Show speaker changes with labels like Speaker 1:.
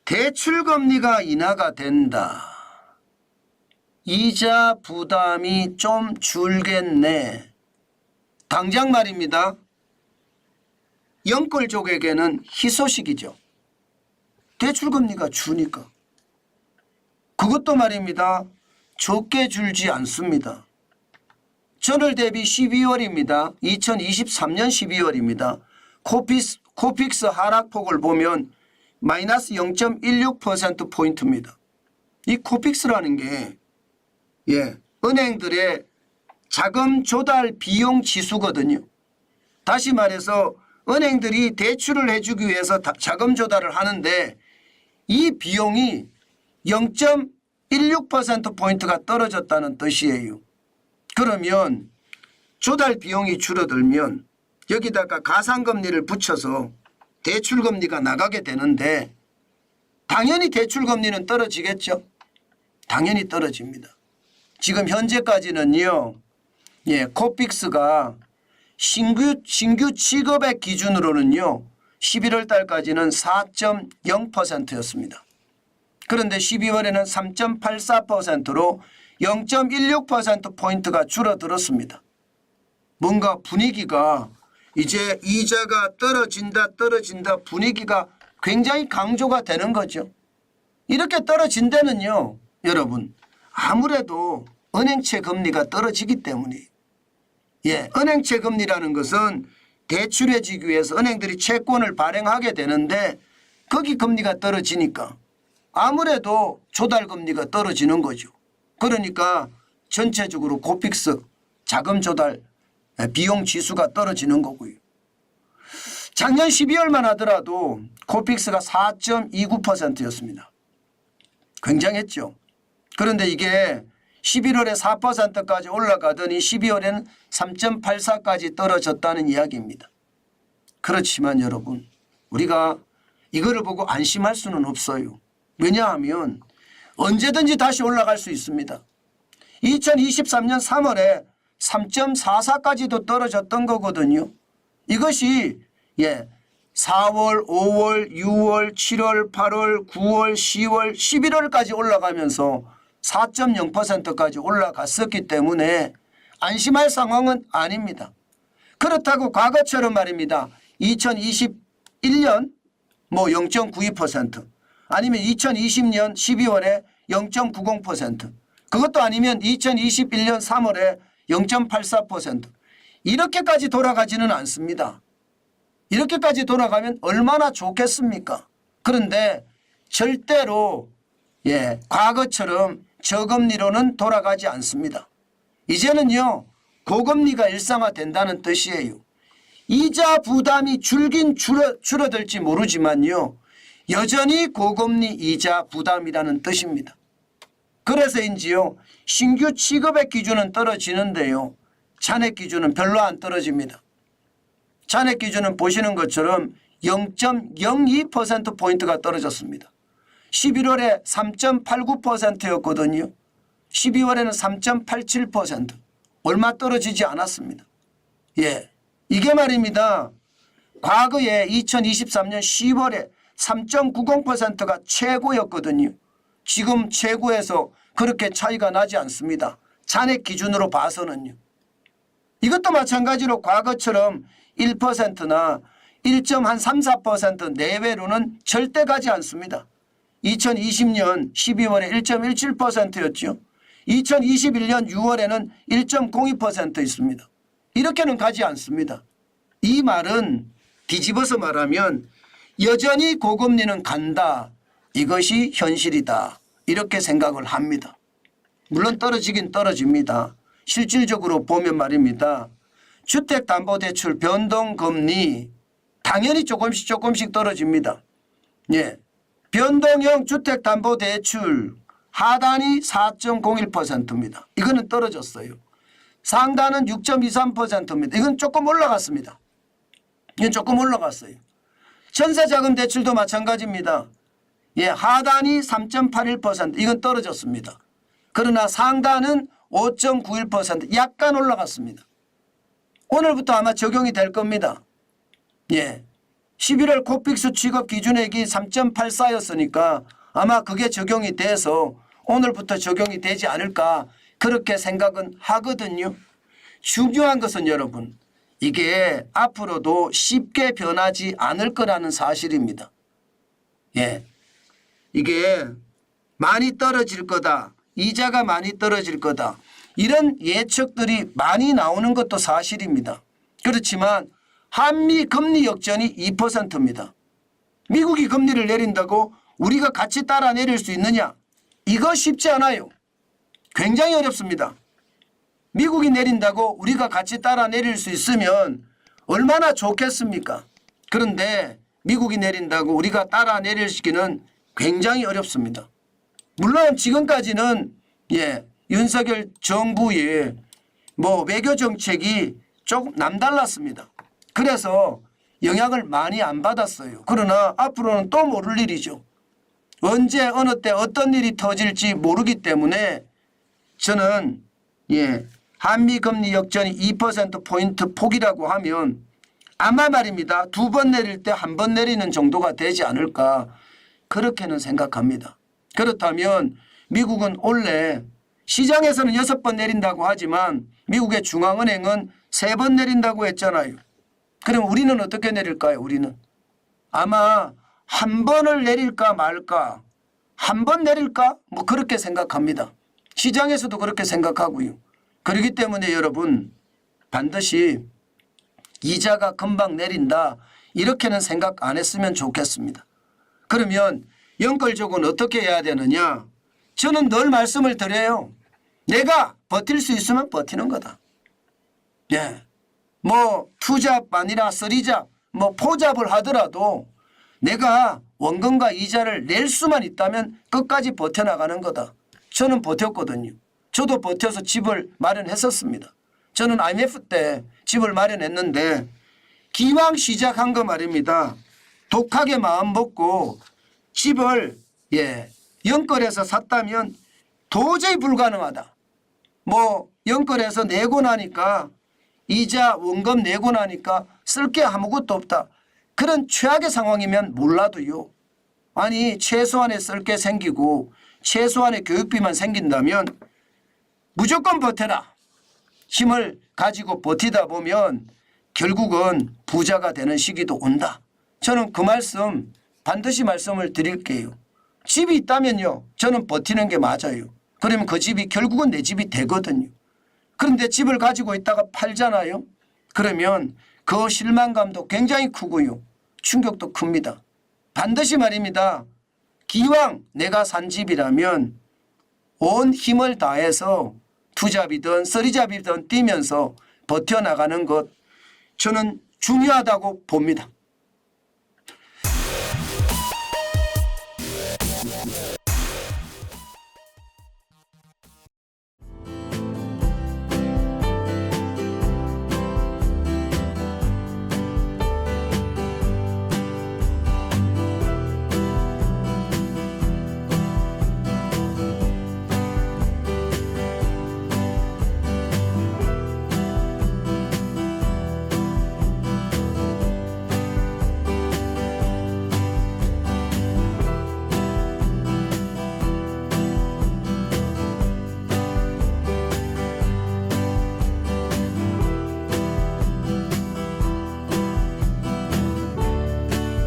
Speaker 1: 대출금리가 인하가 된다. 이자 부담이 좀 줄겠네. 당장 말입니다. 영끌족에게는 희소식이죠. 대출금리가 주니까. 그것도 말입니다. 적게 줄지 않습니다. 전월 대비 12월입니다. 2023년 12월입니다. 코픽스 하락폭을 보면 마이너스 0.16%포인트입니다. 이 코픽스라는 게 은행들의 자금 조달 비용 지수거든요. 다시 말해서 은행들이 대출을 해주기 위해서 자금 조달을 하는데 이 비용이 0.16%포인트가 떨어졌다는 뜻이에요. 그러면 조달 비용이 줄어들면 여기다가 가상금리를 붙여서 대출금리가 나가게 되는데 당연히 대출금리는 떨어지겠죠. 당연히 떨어집니다. 지금 현재까지는요. 코픽스가 신규 취급액 기준으로는요. 11월 달까지는 4.0%였습니다. 그런데 12월에는 3.84%로 0.16%포인트가 줄어들었습니다. 뭔가 분위기가 이제 이자가 떨어진다 분위기가 굉장히 강조가 되는 거죠. 이렇게 떨어진 데는요. 여러분 아무래도 은행채 금리가 떨어지기 때문이에요. 은행채 금리라는 것은 대출해지기 위해서 은행들이 채권을 발행하게 되는데 거기 금리가 떨어지니까 아무래도 조달금리가 떨어지는 거죠. 그러니까 전체적으로 코픽스 자금 조달 비용 지수가 떨어지는 거고요. 작년 12월만 하더라도 코픽스가 4.29%였습니다. 굉장했죠. 그런데 이게 11월에 4%까지 올라가더니 12월에는 3.84까지 떨어졌다는 이야기입니다. 그렇지만 여러분 우리가 이거를 보고 안심할 수는 없어요. 왜냐하면 언제든지 다시 올라갈 수 있습니다. 2023년 3월에 3.44까지도 떨어졌던 거거든요. 이것이 4월, 5월, 6월, 7월, 8월, 9월, 10월, 11월까지 올라가면서 4.0%까지 올라갔었기 때문에 안심할 상황은 아닙니다. 그렇다고 과거처럼 말입니다. 2021년 0.92% 아니면 2020년 12월에 0.90% 그것도 아니면 2021년 3월에 0.84% 이렇게까지 돌아가지는 않습니다. 이렇게까지 돌아가면 얼마나 좋겠습니까? 그런데 절대로 과거처럼 저금리로는 돌아가지 않습니다. 이제는요 고금리가 일상화된다는 뜻이에요. 이자 부담이 줄긴 줄어들지 모르지만요 여전히 고금리 이자 부담이라는 뜻입니다. 그래서인지요 신규 취급액 기준은 떨어지는데요 잔액 기준은 별로 안 떨어집니다. 잔액 기준은 보시는 것처럼 0.02%포인트가 떨어졌습니다. 11월에 3.89%였거든요. 12월에는 3.87% 얼마 떨어지지 않았습니다. 이게 말입니다. 과거에 2023년 10월에 3.90%가 최고였거든요. 지금 최고에서 그렇게 차이가 나지 않습니다. 잔액 기준으로 봐서는요. 이것도 마찬가지로 과거처럼 1%나 1.34% 내외로는 절대 가지 않습니다. 2020년 12월에 1.17%였죠. 2021년 6월에는 1.02% 있습니다. 이렇게는 가지 않습니다. 이 말은 뒤집어서 말하면 여전히 고금리는 간다. 이것이 현실이다. 이렇게 생각을 합니다. 물론 떨어지긴 떨어집니다. 실질적으로 보면 말입니다. 주택담보대출 변동금리 당연히 조금씩 떨어집니다. 변동형 주택담보대출 하단이 4.01%입니다. 이거는 떨어졌어요. 상단은 6.23%입니다. 이건 조금 올라갔습니다. 이건 조금 올라갔어요. 전세자금대출도 마찬가지입니다. 하단이 3.81% 이건 떨어졌습니다. 그러나 상단은 5.91% 약간 올라갔습니다. 오늘부터 아마 적용이 될 겁니다. 11월 코픽스 취급 기준액이 3.84였으니까 아마 그게 적용이 돼서 오늘부터 적용이 되지 않을까 그렇게 생각은 하거든요. 중요한 것은 여러분 이게 앞으로도 쉽게 변하지 않을 거라는 사실입니다. 예, 이게 많이 떨어질 거다. 이자가 많이 떨어질 거다. 이런 예측들이 많이 나오는 것도 사실입니다. 그렇지만 한미 금리 역전이 2%입니다. 미국이 금리를 내린다고 우리가 같이 따라 내릴 수 있느냐? 이거 쉽지 않아요. 굉장히 어렵습니다. 미국이 내린다고 우리가 같이 따라 내릴 수 있으면 얼마나 좋겠습니까? 그런데 미국이 내린다고 우리가 따라 내리기는 굉장히 어렵습니다. 물론 지금까지는 윤석열 정부의 외교 정책이 조금 남달랐습니다. 그래서 영향을 많이 안 받았어요. 그러나 앞으로는 또 모를 일이죠. 언제 어느 때 어떤 일이 터질지 모르기 때문에 저는 한미 금리 역전이 2%포인트 폭이라고 하면 아마 말입니다. 2번 내릴 때 1번 내리는 정도가 되지 않을까 그렇게는 생각합니다. 그렇다면 미국은 원래 시장에서는 6번 내린다고 하지만 미국의 중앙은행은 3번 내린다고 했잖아요. 그럼 우리는 어떻게 내릴까요? 우리는 아마 1번을 내릴까 말까 1번 내릴까 그렇게 생각합니다. 시장에서도 그렇게 생각하고요. 그렇기 때문에 여러분 반드시 이자가 금방 내린다 이렇게는 생각 안 했으면 좋겠습니다. 그러면 연끌족은 어떻게 해야 되느냐? 저는 늘 말씀을 드려요. 내가 버틸 수 있으면 버티는 거다. 투잡 아니라 쓰리잡 포잡을 하더라도 내가 원금과 이자를 낼 수만 있다면 끝까지 버텨나가는 거다. 저는 버텼거든요. 저도 버텨서 집을 마련했었습니다. 저는 IMF 때 집을 마련했는데 기왕 시작한 거 말입니다. 독하게 마음 먹고 집을 연끌해서 샀다면 도저히 불가능하다. 연끌해서 내고 나니까 이자 원금 내고 나니까 쓸 게 아무것도 없다. 그런 최악의 상황이면 몰라도요. 아니 최소한의 쓸 게 생기고 최소한의 교육비만 생긴다면 무조건 버텨라. 힘을 가지고 버티다 보면 결국은 부자가 되는 시기도 온다. 저는 그 말씀 반드시 말씀을 드릴게요. 집이 있다면요. 저는 버티는 게 맞아요. 그러면 그 집이 결국은 내 집이 되거든요. 그런데 집을 가지고 있다가 팔잖아요. 그러면 그 실망감도 굉장히 크고요. 충격도 큽니다. 반드시 말입니다. 기왕 내가 산 집이라면 온 힘을 다해서 투잡이든 쓰리잡이든 뛰면서 버텨나가는 것 저는 중요하다고 봅니다.